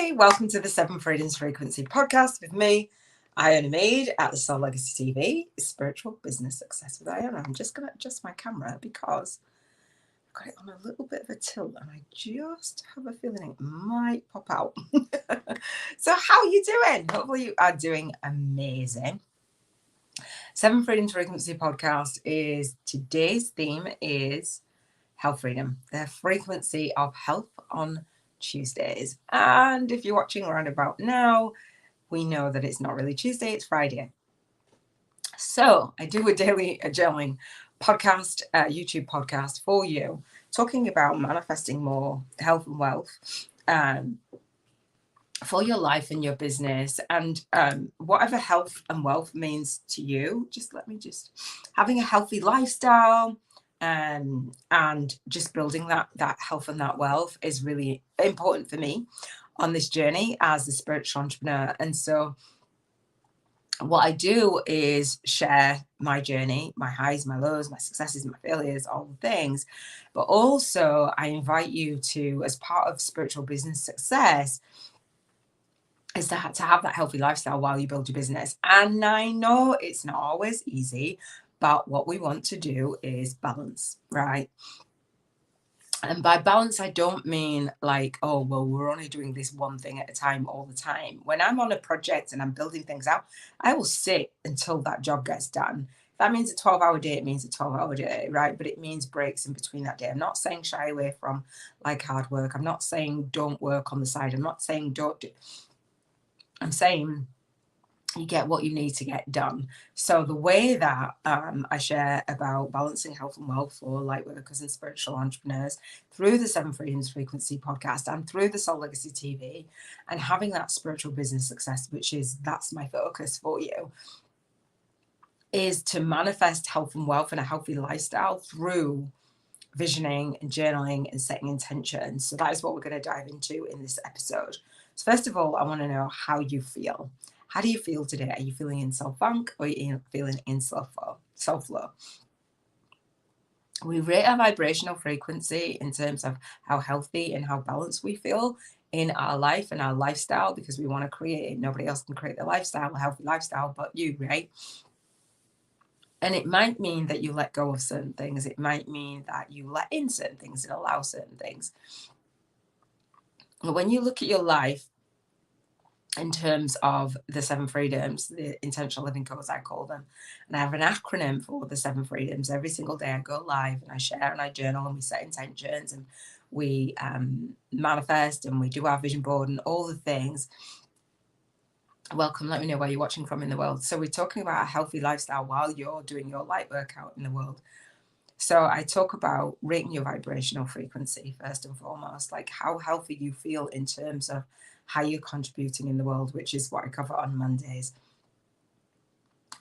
Hey, welcome to the Seven Freedoms Frequency podcast with me, Iona Meade at the Soul Legacy TV, Spiritual Business Success with Iona. I'm just going to adjust my camera because I've got it on a little bit of a tilt and I just have a feeling it might pop out. So how are you doing? Hopefully you are doing amazing. Seven Freedoms Frequency podcast is today's theme is health freedom, the frequency of health on Tuesdays. And if you're watching around about now, we know that it's not really Tuesday, it's Friday. So I do a daily journaling podcast, YouTube podcast for you, talking about manifesting more health and wealth for your life and your business, and whatever health and wealth means to you. Having a healthy lifestyle, and just building that health and that wealth is really important for me on this journey as a spiritual entrepreneur. And so what I do is share my journey, my highs, my lows, my successes, my failures, all the things. But also I invite you to, as part of spiritual business success, is to have that healthy lifestyle while you build your business. And I know it's not always easy, but what we want to do is balance, right? And by balance, I don't mean like, oh, well, we're only doing this one thing at a time all the time. When I'm on a project and I'm building things out, I will sit until that job gets done. If that means a 12-hour day, it means a 12-hour day, right? But it means breaks in between that day. I'm not saying shy away from like hard work. I'm not saying don't work on the side. I'm not saying don't do. I'm saying you get what you need to get done. So the way that I share about balancing health and wealth for light workers and spiritual entrepreneurs through the Seven Freedoms Frequency podcast and through the Soul Legacy TV, and having that spiritual business success, that's my focus for you, is to manifest health and wealth and a healthy lifestyle through visioning and journaling and setting intentions. So that is what we're going to dive into in this episode. So first of all, I want to know how you feel. How do you feel today? Are you feeling in self-funk or are you feeling in self-flow? We rate our vibrational frequency in terms of how healthy and how balanced we feel in our life and our lifestyle, because we want to create it. Nobody else can create the lifestyle, a healthy lifestyle, but you, right? And it might mean that you let go of certain things. It might mean that you let in certain things and allow certain things. But when you look at your life, in terms of the seven freedoms, the intentional living codes, I call them. And I have an acronym for the seven freedoms. Every single day I go live and I share and I journal and we set intentions and we manifest and we do our vision board and all the things. Welcome. Let me know where you're watching from in the world. So we're talking about a healthy lifestyle while you're doing your light work out in the world. So I talk about rating your vibrational frequency first and foremost, like how healthy you feel in terms of how you're contributing in the world, which is what I cover on Mondays.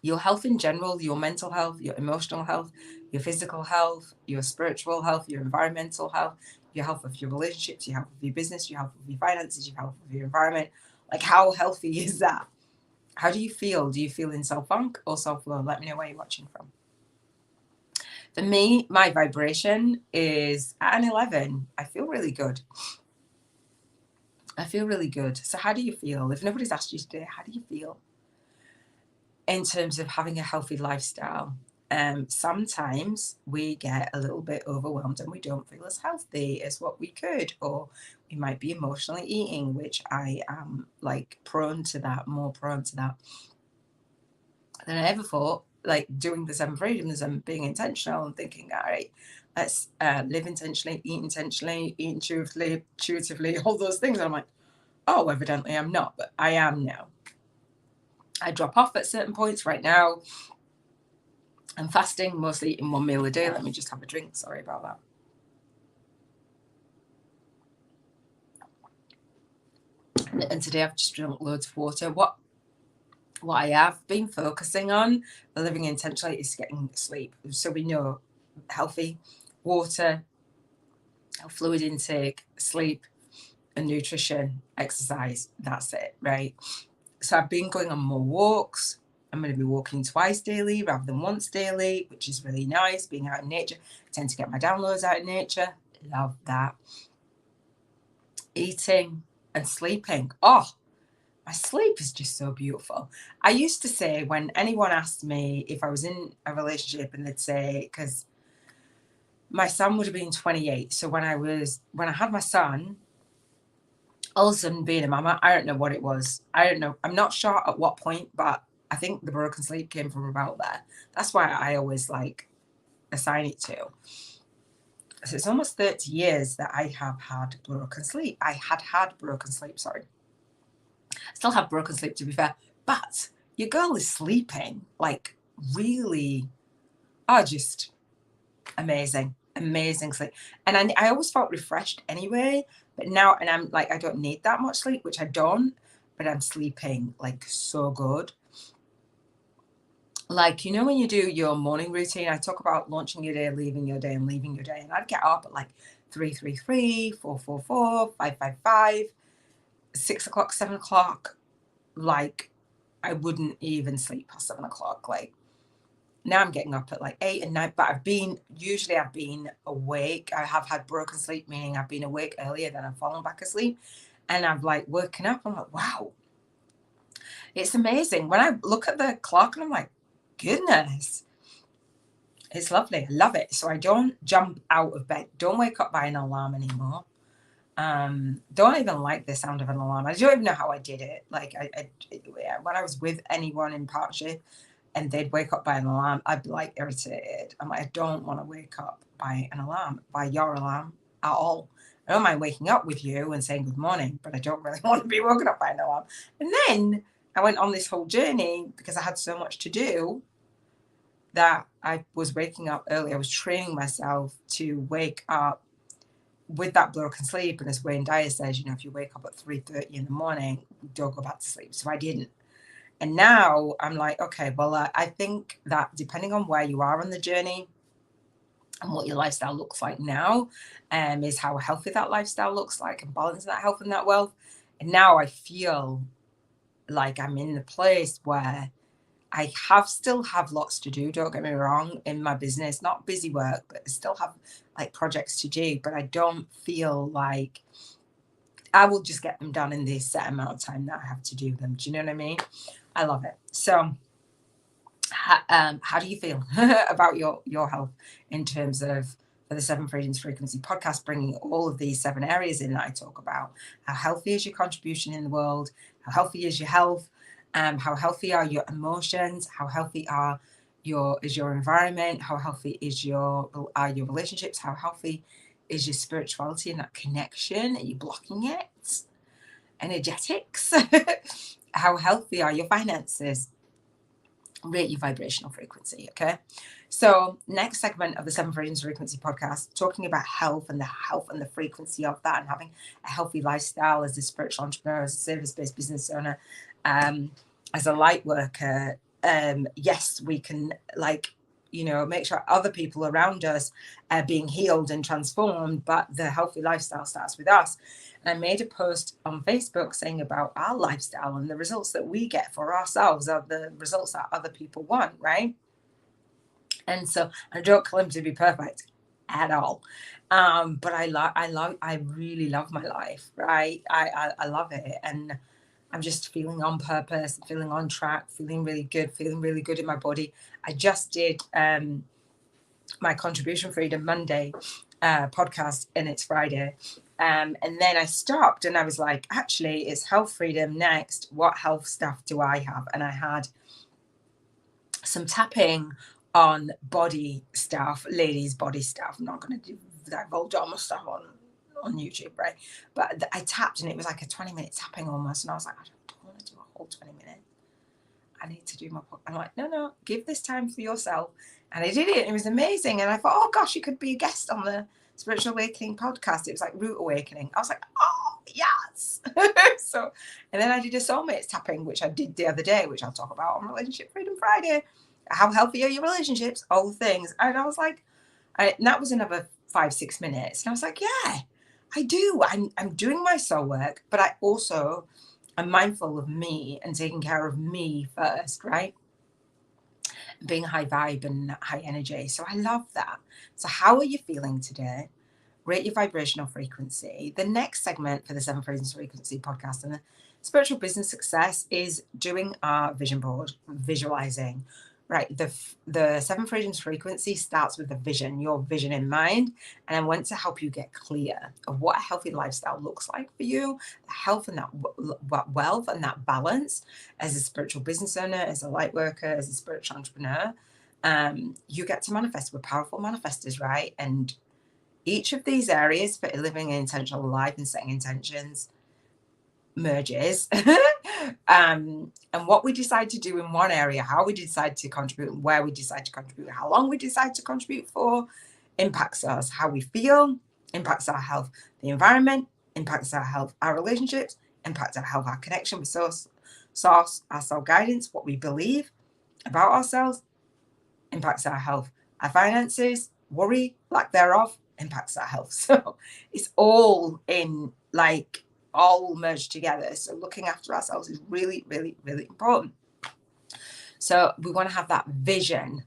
Your health in general, your mental health, your emotional health, your physical health, your spiritual health, your environmental health, your health of your relationships, your health of your business, your health of your finances, your health of your environment. Like, how healthy is that? How do you feel? Do you feel in self-funk or self-flow? Let me know where you're watching from. For me, my vibration is at an 11. I feel really good. So how do you feel? If nobody's asked you today, how do you feel in terms of having a healthy lifestyle? Sometimes we get a little bit overwhelmed and we don't feel as healthy as what we could, or we might be emotionally eating, which I am like more prone to that than I ever thought. Like doing the seven freedoms and being intentional and thinking, all right, let's live intentionally, eat intuitively, all those things. And I'm like, oh, evidently I'm not, but I am now. I drop off at certain points. Right now I'm fasting, mostly eating one meal a day. Let me just have a drink. Sorry about that. And today I've just drunk loads of water. What I have been focusing on, living intentionally, is getting sleep. So we know healthy water, fluid intake, sleep, and nutrition, exercise. That's it, right? So I've been going on more walks. I'm going to be walking twice daily rather than once daily, which is really nice, being out in nature. I tend to get my downloads out in nature. Love that. Eating and sleeping. Oh, my sleep is just so beautiful. I used to say, when anyone asked me if I was in a relationship, and they'd say, because my son would have been 28. So when I had my son, all of a sudden being a mama, I don't know what it was. I don't know. I'm not sure at what point, but I think the broken sleep came from about there. That's why I always like assign it to. So it's almost 30 years that I have had broken sleep. I had broken sleep, sorry. Still have broken sleep, to be fair. But your girl is sleeping like really, just amazing. Amazing sleep. And I always felt refreshed anyway. But now, and I'm like, I don't need that much sleep, which I don't. But I'm sleeping like so good. Like, you know, when you do your morning routine, I talk about launching your day, leaving your day, and leaving your day. And I'd get up at like 3:33, 4:44, 5:55, 6 o'clock, 7 o'clock. Like, I wouldn't even sleep past 7 o'clock. Like, now I'm getting up at like 8 and 9, but I've been awake. I have had broken sleep, meaning I've been awake earlier than I've fallen back asleep. And I've like woken up. I'm like, wow, it's amazing. When I look at the clock and I'm like, goodness, it's lovely. I love it. So I don't jump out of bed. Don't wake up by an alarm anymore. Don't even like the sound of an alarm. I don't even know how I did it. Like when I was with anyone in partnership and they'd wake up by an alarm, I'd be like irritated. I'm like, I don't want to wake up by an alarm, by your alarm at all. I don't mind waking up with you and saying good morning, but I don't really want to be woken up by an alarm. And then I went on this whole journey because I had so much to do that I was waking up early. I was training myself to wake up with that broken sleep. And as Wayne Dyer says, you know, if you wake up at 3:30 in the morning, don't go back to sleep. So I didn't. And now I'm like, okay, well, I think that depending on where you are on the journey and what your lifestyle looks like now, is how healthy that lifestyle looks like and balancing that health and that wealth. And now I feel like I'm in the place where I still have lots to do. Don't get me wrong, in my business, not busy work, but I still have like projects to do, but I don't feel like I will just get them done in this set amount of time that I have to do them. Do you know what I mean? I love it. So how do you feel about your health in terms of, for the Seven Freedoms Frequency podcast, bringing all of these 7 areas in that I talk about? How healthy is your contribution in the world? How healthy is your health? How healthy are your emotions? How healthy is your environment? How healthy are your relationships? How healthy is your spirituality and that connection? Are you blocking it? Energetics? How healthy are your finances? Rate your vibrational frequency, okay? So next segment of the Seven Freedoms Frequency podcast, talking about health and the frequency of that, and having a healthy lifestyle as a spiritual entrepreneur, as a service-based business owner, as a light worker. Yes, we can, like, you know, make sure other people around us are being healed and transformed, but the healthy lifestyle starts with us. And I made a post on Facebook saying about our lifestyle, and the results that we get for ourselves are the results that other people want, right? And so I don't claim to be perfect at all. But I really love my life, right? I love it. And I'm just feeling on purpose, feeling on track, feeling really good in my body. I just did my Contribution Freedom Monday podcast, and it's Friday. And then I stopped and I was like, actually, it's health freedom next. What health stuff do I have? And I had some tapping on body stuff, ladies' body stuff. I'm not going to divulge all my stuff on YouTube, right? But I tapped and it was like a 20-minute tapping almost. And I was like, I don't want to do a whole 20 minutes. I need to do my podcast. I'm like, no, give this time for yourself. And I did it. It was amazing. And I thought, oh gosh, you could be a guest on the Spiritual Awakening podcast. It was like Root Awakening. I was like, oh yes. So, and then I did a soulmates tapping, which I did the other day, which I'll talk about on Relationship Freedom Friday. How healthy are your relationships? All the things. And I was like, and that was another 5-6 minutes. And I was like, yeah, I do. I'm doing my soul work, but I also am mindful of me and taking care of me first, right? Being high vibe and high energy. So I love that. So how are you feeling today? rate your vibrational frequency. The next segment for the 7 Frequency Frequency podcast and the spiritual business success is doing our vision board, visualizing. Right, the 7 Freedoms frequency starts with the vision, your vision in mind, and I want to help you get clear of what a healthy lifestyle looks like for you, the health and that wealth and that balance as a spiritual business owner, as a light worker, as a spiritual entrepreneur. You get to manifest. We're powerful manifestors, right? And each of these areas for living an intentional life and setting intentions merges. And what we decide to do in one area, how we decide to contribute, where we decide to contribute, how long we decide to contribute for, impacts us. How we feel impacts our health. The environment impacts our health. Our relationships impact our health. Our connection with source, our soul guidance, what we believe about ourselves impacts our health. Our finances, worry, lack thereof, impacts our health. So it's all in, like, all merged together. So looking after ourselves is really, really, really important. So we want to have that vision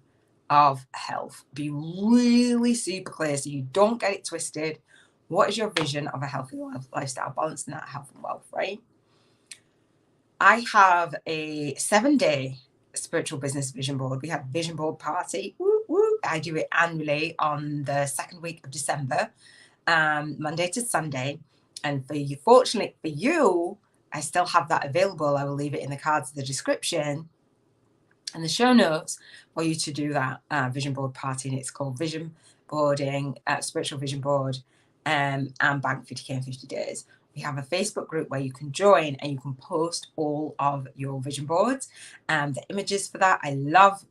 of health. Be really super clear so you don't get it twisted. What is your vision of a healthy lifestyle, balancing that health and wealth, right? I have a 7-day spiritual business vision board. We have vision board party. Woo, woo. I do it annually on the second week of December, Monday to Sunday. And for you, fortunately for you, I still have that available. I will leave it in the cards of the description and the show notes for you to do that vision board party. And it's called Vision Boarding, Spiritual Vision Board, and Bank 50K in 50 days. We have a Facebook group where you can join and you can post all of your vision boards and the images for that. I love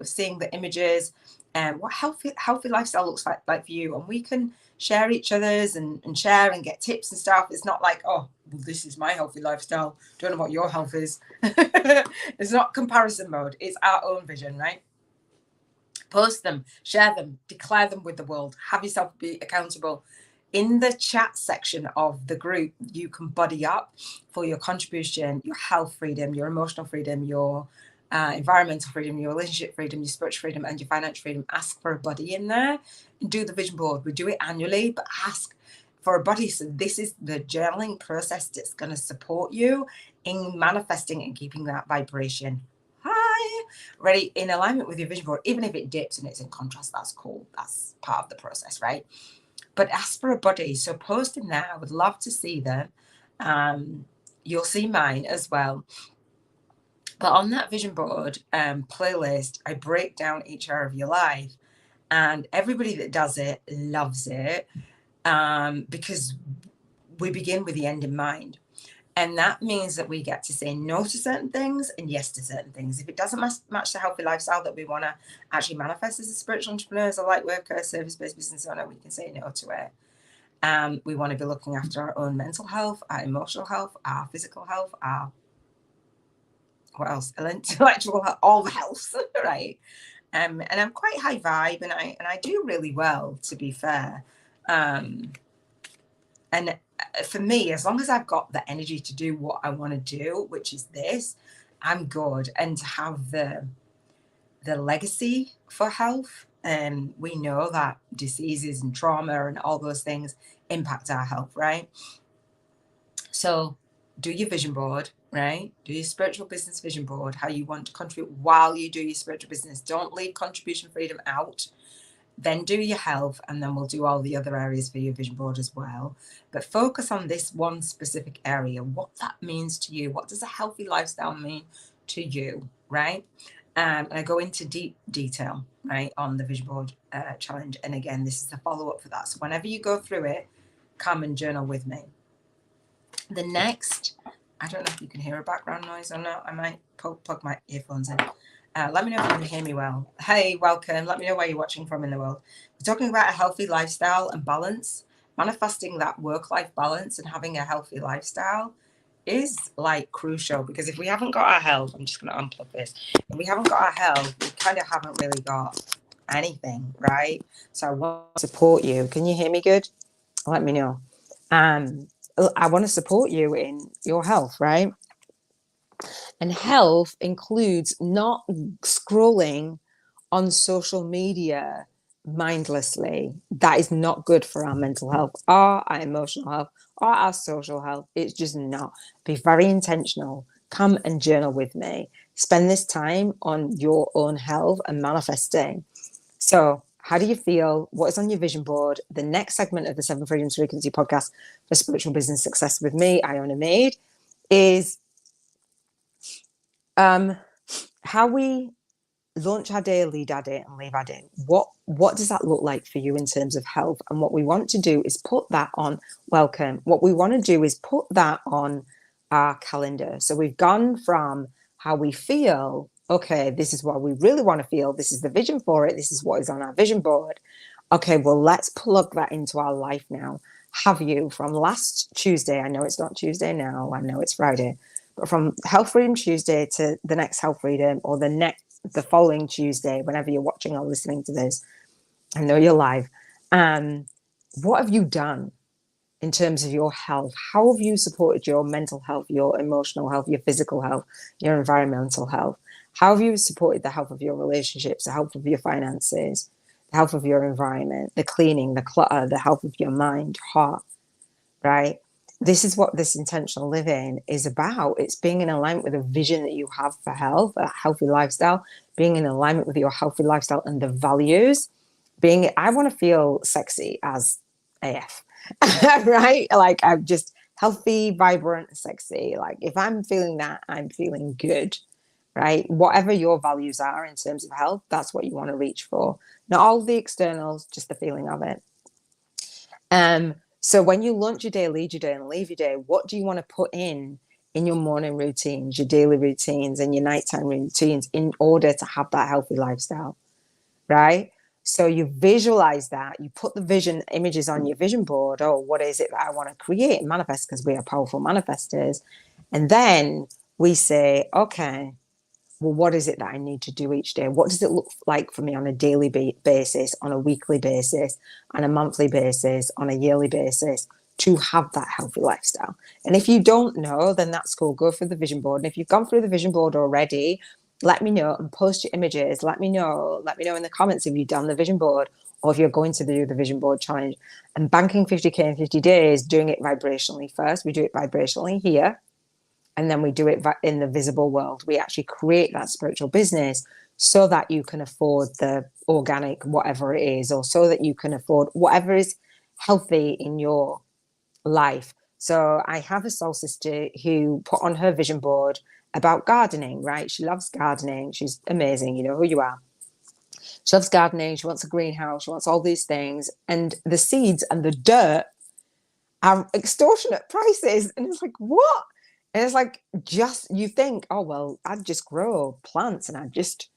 seeing the images and what healthy lifestyle looks like for you. And we can share each other's and share and get tips and stuff. It's not like, oh, well, this is my healthy lifestyle. Don't know what your health is. It's not comparison mode. It's our own vision, right? Post them, share them, declare them with the world. Have yourself be accountable. In the chat section of the group, you can buddy up for your contribution, your health freedom, your emotional freedom, your environmental freedom, your relationship freedom, your spiritual freedom, and your financial freedom. Ask for a buddy in there and do the vision board. We do it annually, but ask for a buddy. So this is the journaling process that's going to support you in manifesting and keeping that vibration high, ready, in alignment with your vision board. Even if it dips and it's in contrast, that's cool. That's part of the process, right? But ask for a buddy. So post in there. I would love to see them. You'll see mine as well. But on that vision board playlist, I break down each area of your life. And everybody that does it loves it because we begin with the end in mind. And that means that we get to say no to certain things and yes to certain things. If it doesn't match the healthy lifestyle that we want to actually manifest as a spiritual entrepreneur, as a light worker, a service-based business owner, we can say no to it. We want to be looking after our own mental health, our emotional health, our physical health, our, what else? Intellectual health, all the health, right? And I'm quite high vibe, and I do really well, to be fair. And for me, as long as I've got the energy to do what I want to do, which is this, I'm good. And to have the legacy for health, and we know that diseases and trauma and all those things impact our health, right? So do your vision board, right? Do your spiritual business vision board, how you want to contribute while you do your spiritual business. Don't leave contribution freedom out. Then do your health, and then we'll do all the other areas for your vision board as well. But focus on this one specific area, what that means to you. What does a healthy lifestyle mean to you, right? And I go into deep detail, right, on the vision board challenge. And again, this is a follow-up for that. So whenever you go through it, come and journal with me. The next, I don't know if you can hear a background noise or not. I might plug my earphones in. Let me know if you can hear me well. Hey, welcome. Let me know where you're watching from in the world. We're talking about a healthy lifestyle and balance. Manifesting that work-life balance and having a healthy lifestyle is like crucial, because if we haven't got our health, I'm just going to unplug this. If we haven't got our health, we kind of haven't really got anything, right? So I want to support you. Can you hear me good? Let me know. I want to support you in your health, right? And health includes not scrolling on social media mindlessly, that is not good for our mental health or our emotional health or our social health. It's just not. Be very intentional. Come and journal with me. Spend this time on your own health and manifesting. So, how do you feel? What is on your vision board? The next segment of the Seven Freedoms Frequency podcast for spiritual business success with me, Iona Meade, is how we launch our day, lead our day, and leave our day. What does that look like for you in terms of health? And what we want to do is put that on welcome. What we want to do is put that on our calendar. So we've gone from how we feel, okay, this is what we really want to feel. This is the vision for it. This is what is on our vision board. Okay, well, let's plug that into our life now. Have you, from last Tuesday, I know it's not Tuesday now, I know it's Friday, but from Health Freedom Tuesday to the next Health Freedom, or the following Tuesday, whenever you're watching or listening to this, I know you're live. What have you done in terms of your health? How have you supported your mental health, your emotional health, your physical health, your environmental health? How have you supported the health of your relationships, the health of your finances, the health of your environment, the cleaning, the clutter, the health of your mind, heart, right? This is what this intentional living is about. It's being in alignment with a vision that you have for health, a healthy lifestyle, being in alignment with your healthy lifestyle and the values. I want to feel sexy as AF, right? Like, I'm just healthy, vibrant, sexy. Like, if I'm feeling that, I'm feeling good, right? Whatever your values are in terms of health, that's what you want to reach for. Not all the externals, just the feeling of it. So when you launch your day, lead your day, and leave your day, what do you want to put in your morning routines, your daily routines, and your nighttime routines in order to have that healthy lifestyle, right? So you visualize that, you put the vision images on your vision board. Oh, what is it that I want to create and manifest? Because we are powerful manifestors. And then we say, okay, well, what is it that I need to do each day? What does it look like for me on a daily basis, on a weekly basis, on a monthly basis, on a yearly basis to have that healthy lifestyle? And if you don't know, then that's cool. Go through the vision board. And if you've gone through the vision board already, let me know and post your images. Let me know in the comments if you've done the vision board or if you're going to do the vision board challenge. And banking 50K in 50 days, doing it vibrationally first. We do it vibrationally here. And then we do it in the visible world. We actually create that spiritual business so that you can afford the organic, whatever it is, or so that you can afford whatever is healthy in your life. So I have a soul sister who put on her vision board about gardening, right? She loves gardening. She's amazing. You know who you are. She loves gardening. She wants a greenhouse. She wants all these things. And the seeds and the dirt are extortionate prices. And it's like, what? And it's like, just, you think, oh, well, I'd just grow plants and I'd just,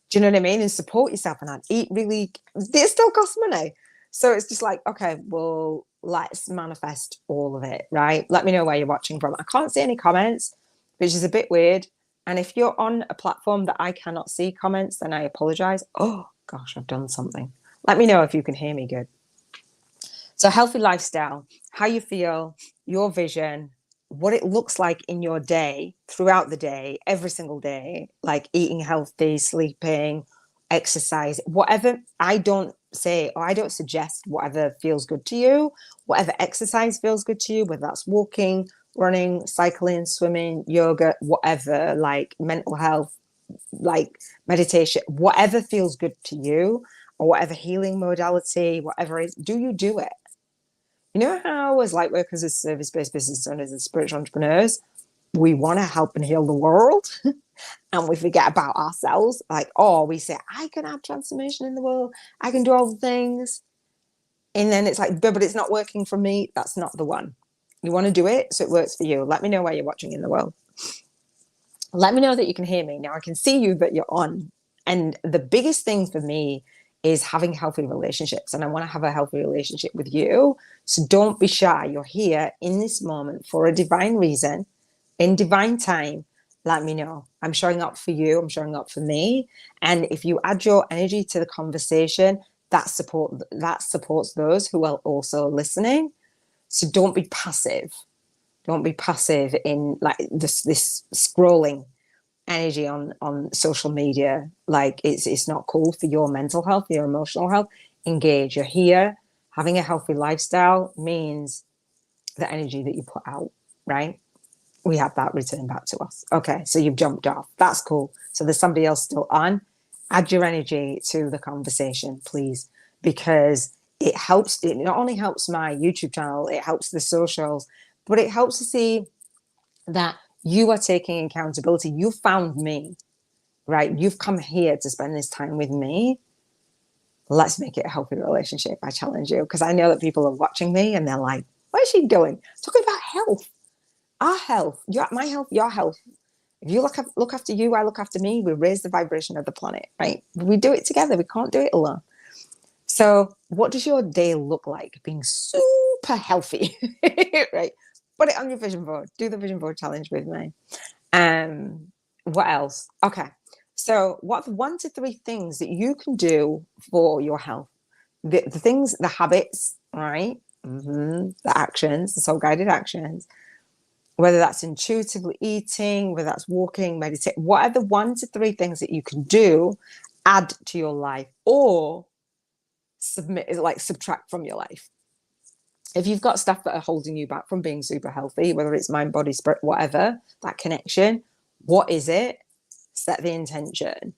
do you know what I mean? And support yourself and I'd eat really, it still costs money. So it's just like, okay, well, let's manifest all of it, right? Let me know where you're watching from. I can't see any comments, which is a bit weird. And if you're on a platform that I cannot see comments, then I apologize. Oh, gosh, I've done something. Let me know if you can hear me good. So healthy lifestyle, how you feel, your vision, what it looks like in your day, throughout the day, every single day, like eating healthy, sleeping, exercise, whatever. I don't say, or I don't suggest whatever feels good to you, whatever exercise feels good to you, whether that's walking, running, cycling, swimming, yoga, whatever, like mental health, like meditation, whatever feels good to you, or whatever healing modality, whatever it is, do you do it? You know how as light workers, as service-based business owners, as spiritual entrepreneurs, we want to help and heal the world and we forget about ourselves. Like, oh, we say, I can have transformation in the world. I can do all the things. And then it's like, but it's not working for me. That's not the one. You want to do it so it works for you. Let me know where you're watching in the world. Let me know that you can hear me. Now I can see you that you're on. And the biggest thing for me is having healthy relationships. And I want to have a healthy relationship with you. So don't be shy. You're here in this moment for a divine reason, in divine time. Let me know. I'm showing up for you. I'm showing up for me. And if you add your energy to the conversation, that supports those who are also listening. So don't be passive. Don't be passive in like this scrolling energy on social media. Like it's not cool for your mental health, your emotional health. engage. You're here. Having a healthy lifestyle means the energy that you put out, right? We have that return back to us. Okay, so you've jumped off. That's cool. So there's somebody else still on. Add your energy to the conversation, please, because it helps. It not only helps my YouTube channel, it helps the socials, but it helps to see that you are taking accountability. You found me, right? You've come here to spend this time with me. Let's make it a healthy relationship. I challenge you, because I know that people are watching me and they're like, what is she doing? Talking about health, our health, my health, your health. If you look after you, I look after me. We raise the vibration of the planet, right? We do it together. We can't do it alone. So what does your day look like being super healthy, right? Put it on your vision board. Do the vision board challenge with me. What else? Okay. So what are the 1 to 3 things that you can do for your health? The things, the habits, right? The actions, the soul-guided actions, whether that's intuitively eating, whether that's walking, meditate. What are the 1 to 3 things that you can do, add to your life, or subtract from your life? If you've got stuff that are holding you back from being super healthy, whether it's mind, body, spirit, whatever, that connection, what is it? Set the intention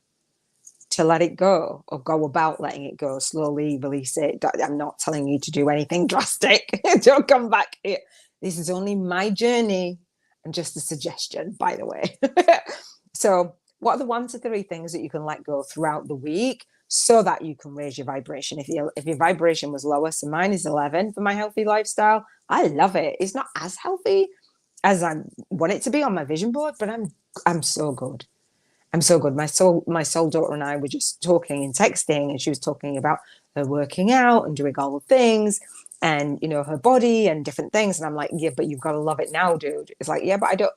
to let it go, or go about letting it go. Slowly release it. I'm not telling you to do anything drastic. Don't come back here. This is only my journey and just a suggestion, by the way. So what are the 1 to 3 things that you can let go throughout the week so that you can raise your vibration? If your vibration was lower, so mine is 11 for my healthy lifestyle. I love it. It's not as healthy as I want it to be on my vision board, but I'm so good. I'm so good. My soul daughter and I were just talking and texting, and she was talking about her working out and doing all the things, and her body and different things. And I'm like, yeah, but you've got to love it now, dude. It's like, yeah, but I don't.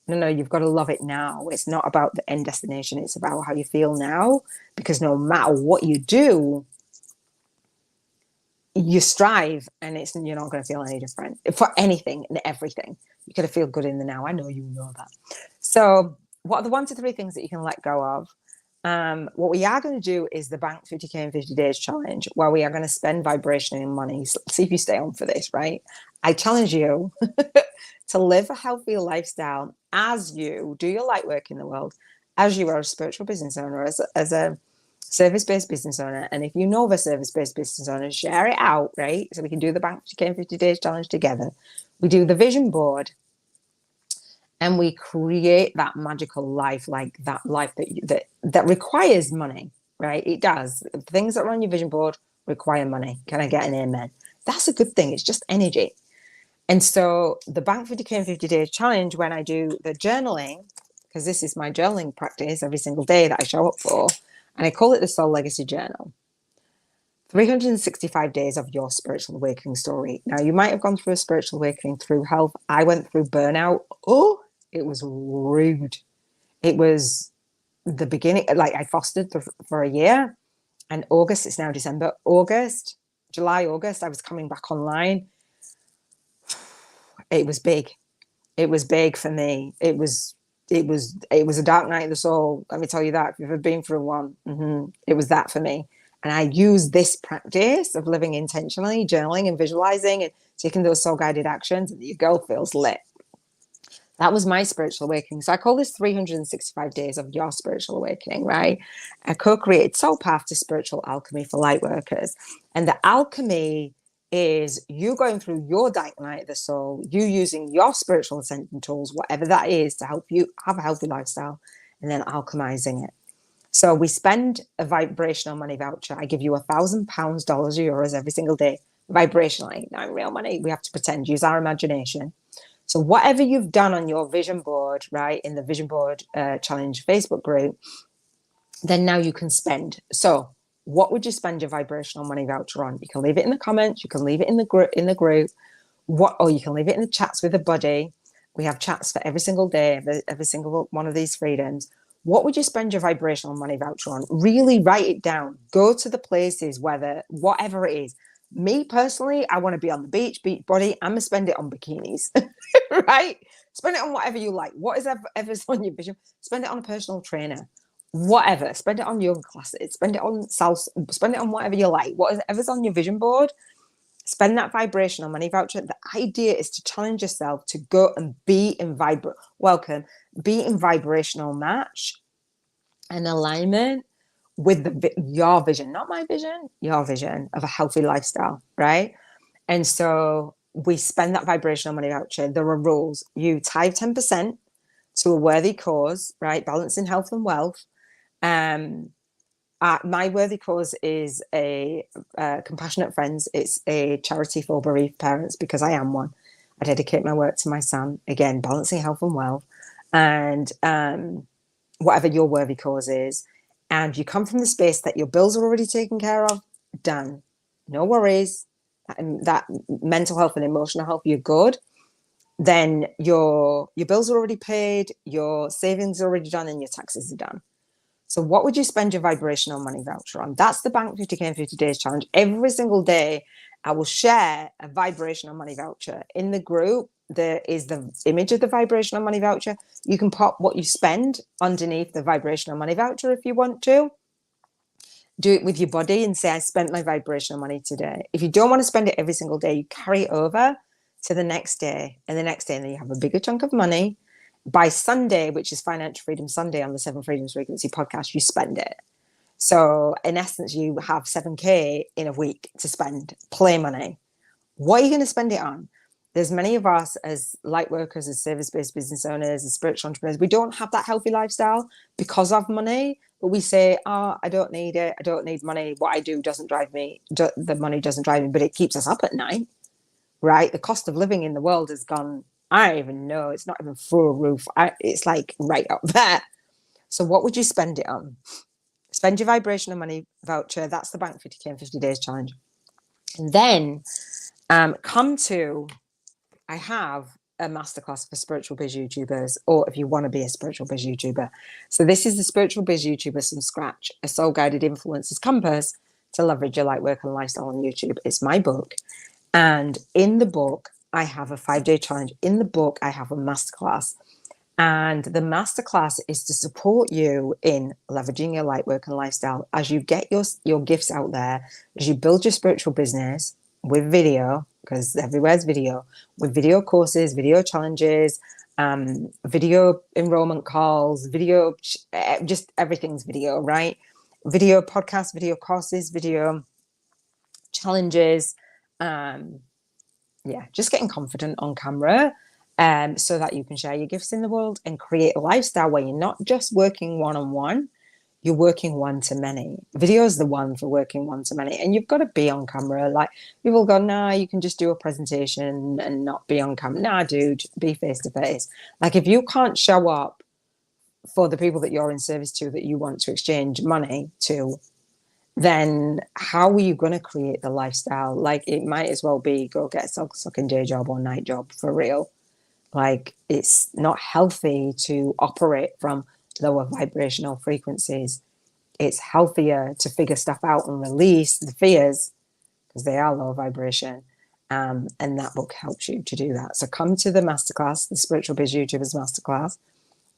No, you've got to love it now. It's not about the end destination. It's about how you feel now, because no matter what you do, you strive, and you're not going to feel any different for anything and everything. You got to feel good in the now. I know you know that. So what are the 1 to 3 things that you can let go of? What we are going to do is the Bank 50K in 50 Days challenge, where we are going to spend vibration and money. So see if you stay on for this, right? I challenge you to live a healthy lifestyle as you do your light work in the world, as you are a spiritual business owner, as a service-based business owner. And if you know of a service-based business owner, share it out, right? So we can do the Bank 50K in 50 Days challenge together. We do the vision board, and we create that magical life, like that life that requires money, right? It does. Things that are on your vision board require money. Can I get an amen? That's a good thing. It's just energy. And so the Bank 50K in 50 Days challenge, when I do the journaling, because this is my journaling practice every single day that I show up for, and I call it the Soul Legacy Journal. 365 days of your spiritual awakening story. Now, you might have gone through a spiritual awakening through health. I went through burnout. Oh, it was rude. It was the beginning. Like, I fostered for a year, and August, it's now December, July, August, I was coming back online. It was big. It was big for me. It was a dark night of the soul. Let me tell you that. If you've ever been through one, it was that for me. And I use this practice of living intentionally, journaling and visualizing and taking those soul-guided actions, and your girl feels lit. That was my spiritual awakening. So I call this 365 days of your spiritual awakening, right? A co-created soul path to spiritual alchemy for light workers. And the alchemy is you going through your dark night of the soul, you using your spiritual ascension tools, whatever that is, to help you have a healthy lifestyle, and then alchemizing it. So we spend a vibrational money voucher. I give you £1,000, dollars, or euros every single day, vibrationally, not in real money. We have to pretend, use our imagination. So whatever you've done on your vision board, right, in the vision board challenge Facebook group, then now you can spend. So what would you spend your vibrational money voucher on? You can leave it in the comments. You can leave it in the group. Or you can leave it in the chats with a buddy. We have chats for every single day, every single one of these freedoms. What would you spend your vibrational money voucher on? Really write it down. Go to the places, whatever it is. Me personally, I want to be on the beach body. I'm going to spend it on bikinis, right? Spend it on whatever you like. What is ever's on your vision? Spend it on a personal trainer. whatever. Spend it on yoga classes, spend it on salsa, spend it on whatever you like, whatever's on your vision board. Spend that vibrational money voucher. The idea is to challenge yourself to go and be in vibrational match and alignment with your vision, not my vision, your vision of a healthy lifestyle, right? And so we spend that vibrational money voucher. There are rules. You tithe 10% to a worthy cause, right? Balancing health and wealth. My worthy cause is a Compassionate Friends. It's a charity for bereaved parents because I am one. I dedicate my work to my son. Again, balancing health and wealth. And whatever your worthy cause is. And you come from the space that your bills are already taken care of, done. No worries. That mental health and emotional health, you're good. Then your bills are already paid, your savings are already done, and your taxes are done. So what would you spend your vibrational money voucher on? That's the Bank 50K in 50 Days challenge. Every single day, I will share a vibrational money voucher. In the group, there is the image of the vibrational money voucher. You can pop what you spend underneath the vibrational money voucher if you want to. Do it with your body and say, I spent my vibrational money today. If you don't want to spend it every single day, you carry it over to the next day and the next day, and then you have a bigger chunk of money. By Sunday, which is Financial Freedom Sunday on the Seven Freedoms Frequency podcast, you spend it. So in essence, you have 7K in a week to spend, play money. What are you going to spend it on? There's many of us as light workers, as service-based business owners, as spiritual entrepreneurs, we don't have that healthy lifestyle because of money, but we say, oh, I don't need it. I don't need money. What I do doesn't drive me. The money doesn't drive me, but it keeps us up at night, right? The cost of living in the world has gone, I don't even know. It's not even through a roof. It's like right up there. So what would you spend it on? Spend your vibrational money voucher. That's the Bank 50K in 50 Days challenge. And then I have a masterclass for spiritual biz YouTubers, or if you want to be a spiritual biz YouTuber. So this is the Spiritual Biz YouTuber from Scratch, a soul-guided influencer's compass to leverage your light work and lifestyle on YouTube. It's my book. And in the book, I have a 5-day challenge. In the book, I have a masterclass. And the masterclass is to support you in leveraging your light work and lifestyle as you get your gifts out there, as you build your spiritual business with video, because everywhere's video, with video courses, video challenges, video enrollment calls, video, just everything's video, right? Video podcasts, video courses, video challenges. Just getting confident on camera so that you can share your gifts in the world and create a lifestyle where you're not just working one-on-one, you're working one-to-many. Video is the one for working one-to-many, and you've got to be on camera. Like, people go, nah, you can just do a presentation and not be on camera. Nah, dude, be face-to-face. Like, if you can't show up for the people that you're in service to, that you want to exchange money to, then how are you going to create the lifestyle? Like, it might as well be go get a sucking day job or night job for real. Like, it's not healthy to operate from lower vibrational frequencies. It's healthier to figure stuff out and release the fears because they are low vibration. And that book helps you to do that. So come to the masterclass, the Spiritual Biz YouTubers Masterclass,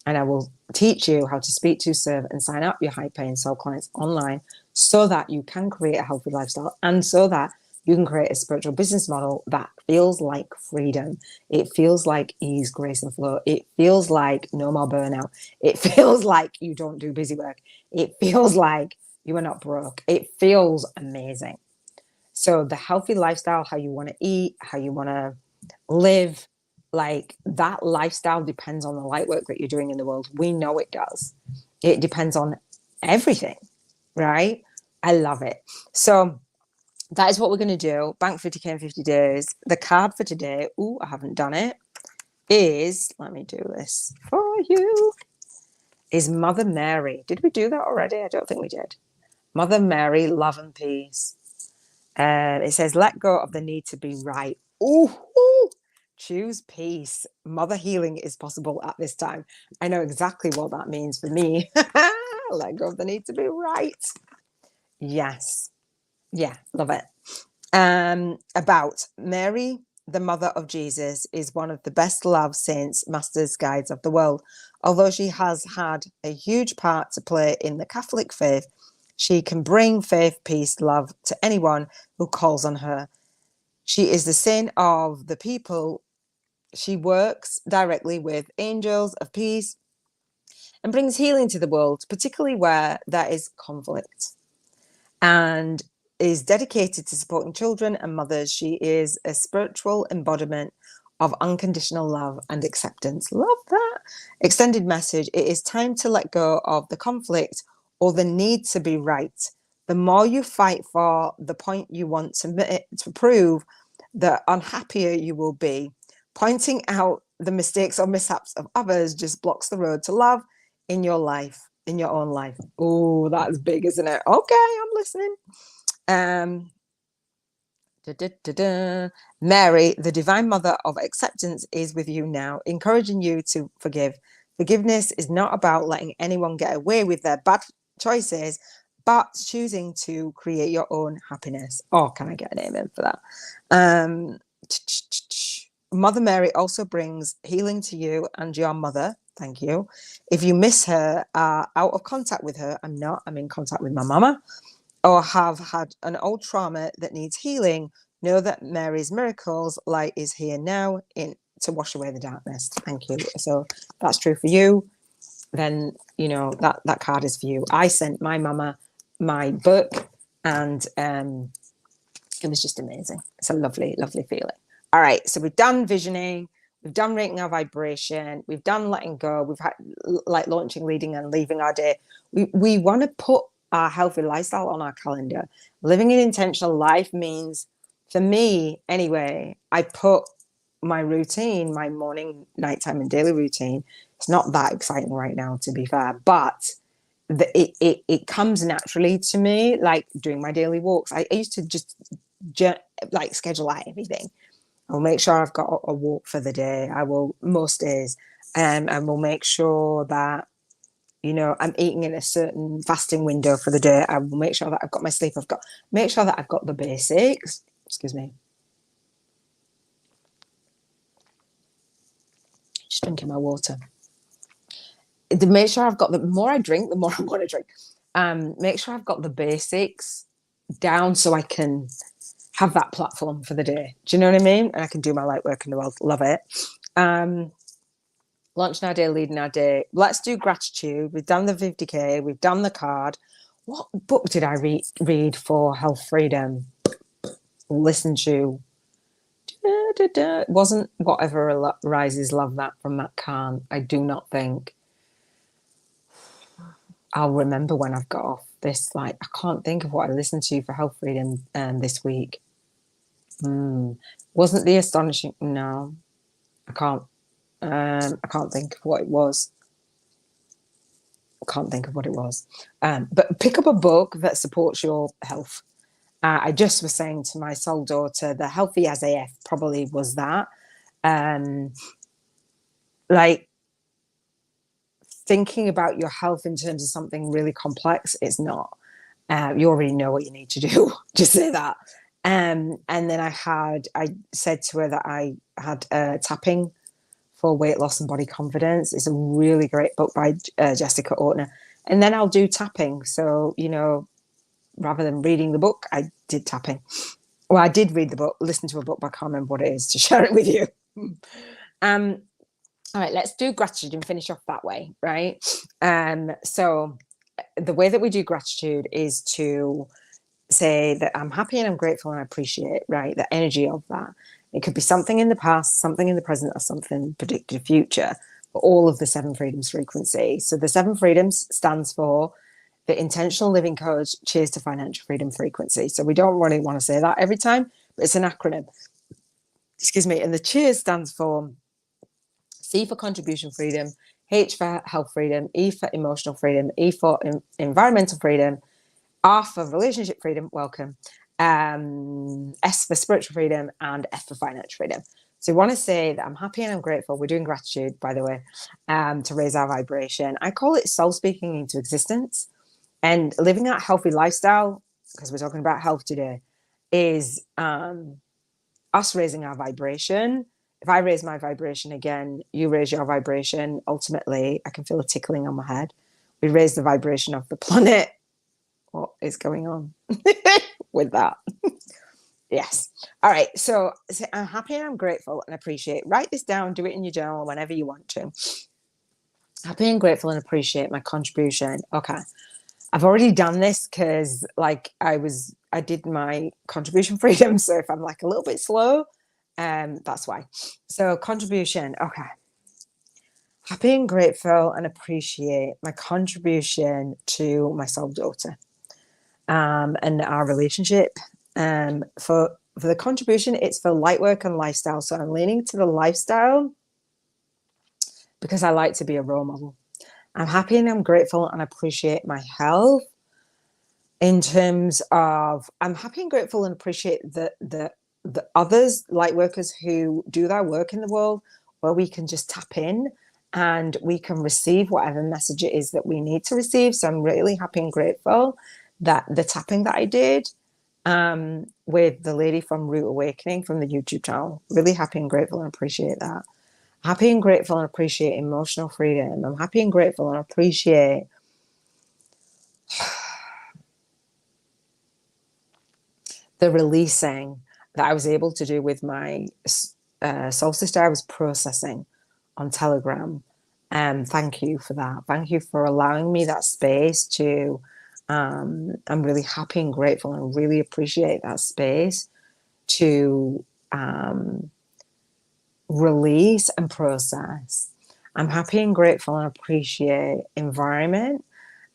and I will teach you how to speak to, serve, and sign up your high-paying soul clients online so that you can create a healthy lifestyle and so that you can create a spiritual business model that feels like freedom. It feels like ease, grace, and flow. It feels like no more burnout. It feels like you don't do busy work. It feels like you are not broke. It feels amazing. So the healthy lifestyle, how you want to eat, how you want to live, like that lifestyle depends on the light work that you're doing in the world. We know it does. It depends on everything, right? I love it. So that is what we're going to do. Bank 50K in 50 days. The card for today, I haven't done it, is, let me do this for you, is Mother Mary. Did we do that already? I don't think we did. Mother Mary, love and peace. It says, let go of the need to be right. Choose peace. Mother healing is possible at this time. I know exactly what that means for me. Let go of the need to be right. Yes. Yeah, love it. About Mary, the mother of Jesus, is one of the best loved saints, masters, guides of the world. Although she has had a huge part to play in the Catholic faith, she can bring faith, peace, love to anyone who calls on her. She is the saint of the people. She works directly with angels of peace and brings healing to the world, particularly where there is conflict, and is dedicated to supporting children and mothers. She is a spiritual embodiment of unconditional love and acceptance. Love that. Extended message. It is time to let go of the conflict or the need to be right. The more you fight for the point you want to prove, the unhappier you will be. Pointing out the mistakes or mishaps of others just blocks the road to love in your life, in your own life. Oh, that's big, isn't it? Okay, I'm listening. Mary, the divine mother of acceptance, is with you now, encouraging you to forgive. Forgiveness is not about letting anyone get away with their bad choices, but choosing to create your own happiness. Oh, can I get an amen for that? Mother Mary also brings healing to you and your mother. Thank you. If you miss her, are out of contact with her, I'm not. I'm in contact with my mama. Or have had an old trauma that needs healing, know that Mary's miracles light is here now to wash away the darkness. Thank you. So that's true for you. Then, you know, that card is for you. I sent my mama my book, and it was just amazing. It's a lovely, lovely feeling. All right. So we've done visioning. We've done rating our vibration. We've done letting go. We've had like launching, leading, and leaving our day. We want to put our healthy lifestyle on our calendar. Living an intentional life means, for me anyway, I put my routine, my morning, nighttime, and daily routine. It's not that exciting right now, to be fair, but it comes naturally to me, like doing my daily walks. I used to just like schedule out everything. I'll make sure I've got a walk for the day. I will most days, and we'll make sure that, you know, I'm eating in a certain fasting window for the day. I will make sure that I've got my sleep. Make sure that I've got the basics. Excuse me. Just drinking my water. To make sure I've got the more I drink, the more I want to drink. Make sure I've got the basics down so I can have that platform for the day. Do you know what I mean? And I can do my light work in the world. Love it. Launching our day, leading our day. Let's do gratitude. We've done the 50K. We've done the card. What book did I read for health freedom? Listen to. It wasn't Whatever Rises Love That from Matt Kahn. I do not think. I'll remember when I've got off this. Like, I can't think of what I listened to for health freedom this week. Wasn't the astonishing? No, I can't. I can't think of what it was. But pick up a book that supports your health. I just was saying to my soul daughter, the Healthy as AF probably was that. Like, thinking about your health in terms of something really complex, it's not. You already know what you need to do. Just say that. And then I said to her that I had tapping for weight loss and body confidence. It's a really great book by Jessica Ortner. And then I'll do tapping. So, you know, rather than reading the book, I did tapping. Well, I did read the book, listen to a book, but I can't remember what it is to share it with you. All right, let's do gratitude and finish off that way, right? So the way that we do gratitude is to say that I'm happy and I'm grateful and I appreciate, right? The energy of that. It could be something in the past, something in the present, or something predicted future, but all of the 7 freedoms frequency. So the 7 freedoms stands for the intentional living coach, cheers to financial freedom frequency. So we don't really want to say that every time, but it's an acronym. Excuse me. And the cheers stands for C for contribution freedom, H for health freedom, E for emotional freedom, E for environmental freedom, R for relationship freedom, welcome, S for spiritual freedom, and F for financial freedom. So we want to say that I'm happy and I'm grateful. We're doing gratitude, by the way, to raise our vibration. I call it soul speaking into existence. And living that healthy lifestyle, because we're talking about health today, is us raising our vibration if I raise my vibration again, you raise your vibration. Ultimately, I can feel a tickling on my head. We raise the vibration of the planet. What is going on with that? Yes. All right. So I'm happy and I'm grateful and appreciate. Write this down, do it in your journal whenever you want to. Happy and grateful and appreciate my contribution. Okay. I've already done this because like I did my contribution freedom. So if I'm like a little bit slow, that's why. So contribution. Okay. Happy and grateful and appreciate my contribution to my soul daughter and our relationship. For the contribution, it's for Lightwork and Lifestyle. So I'm leaning to the lifestyle because I like to be a role model. I'm happy and I'm grateful and appreciate my health. In terms of, I'm happy and grateful and appreciate the others, light workers who do their work in the world, where we can just tap in and we can receive whatever message it is that we need to receive. So I'm really happy and grateful that the tapping that I did with the lady from Root Awakening from the YouTube channel, really happy and grateful and appreciate that. Happy and grateful and appreciate emotional freedom. I'm happy and grateful and appreciate the releasing that I was able to do with my soul sister. I was processing on Telegram. Thank you for that. Thank you for allowing me that space to, I'm really happy and grateful and really appreciate that space to release and process. I'm happy and grateful and appreciate environment.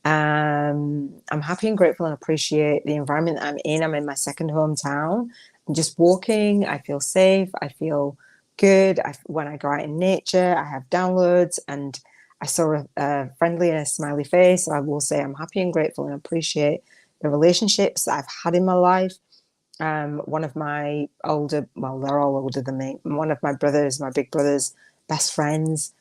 I'm happy and grateful and appreciate the environment that I'm in. I'm in my second hometown. I'm just walking. I feel safe. I feel good. When I go out in nature, I have downloads and I saw a friendly and a smiley face. So I will say I'm happy and grateful and appreciate the relationships that I've had in my life. One of my older, well, they're all older than me. One of my brothers, my big brother's best friends,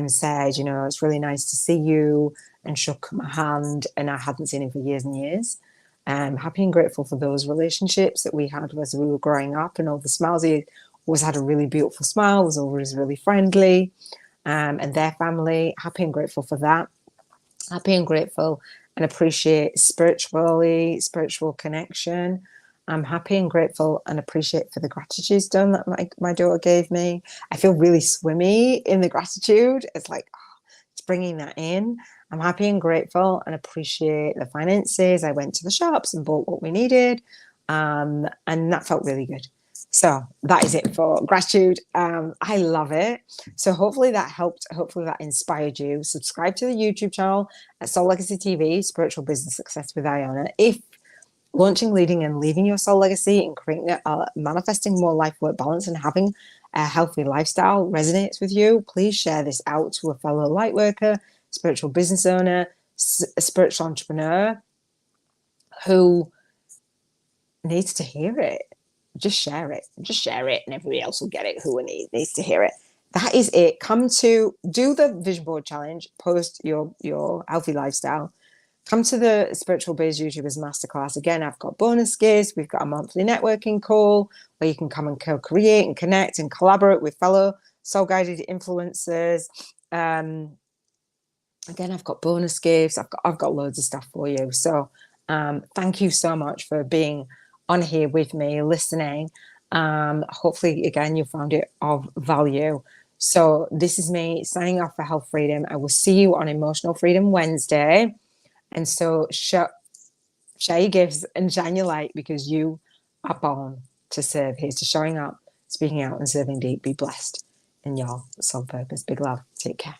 said, you know, it's really nice to see you, and shook my hand, and I hadn't seen him for years and years. Happy and grateful for those relationships that we had as we were growing up, and all the smiles. He always had a really beautiful smile, was always really friendly, and their family. Happy and grateful for that. Happy and grateful and appreciate spiritual connection. I'm happy and grateful and appreciate for the gratitude stone that my daughter gave me. I feel really swimmy in the gratitude. It's like, it's bringing that in. I'm happy and grateful and appreciate the finances. I went to the shops and bought what we needed. And that felt really good. So that is it for gratitude. I love it. So hopefully that helped. Hopefully that inspired you. Subscribe to the YouTube channel at Soul Legacy TV, Spiritual Business Success with Iona. If launching, leading, and leaving your soul legacy and creating manifesting more life work balance and having a healthy lifestyle resonates with you, please share this out to a fellow light worker, spiritual business owner, a spiritual entrepreneur who needs to hear it. Just share it, and everybody else will get it who needs to hear it. That is it. Come to do the vision board challenge, post your healthy lifestyle. Come to the Spiritual Biz YouTubers Masterclass. Again, I've got bonus gifts. We've got a monthly networking call where you can come and co-create and connect and collaborate with fellow soul-guided influencers. Again, I've got bonus gifts. I've got loads of stuff for you. So thank you so much for being on here with me, listening. Hopefully, again, you found it of value. So this is me signing off for Health Freedom. I will see you on Emotional Freedom Wednesday. And so share your gifts and shine your light, because you are born to serve. Here's to showing up, speaking out, and serving deep. Be blessed in your soul purpose. Big love. Take care.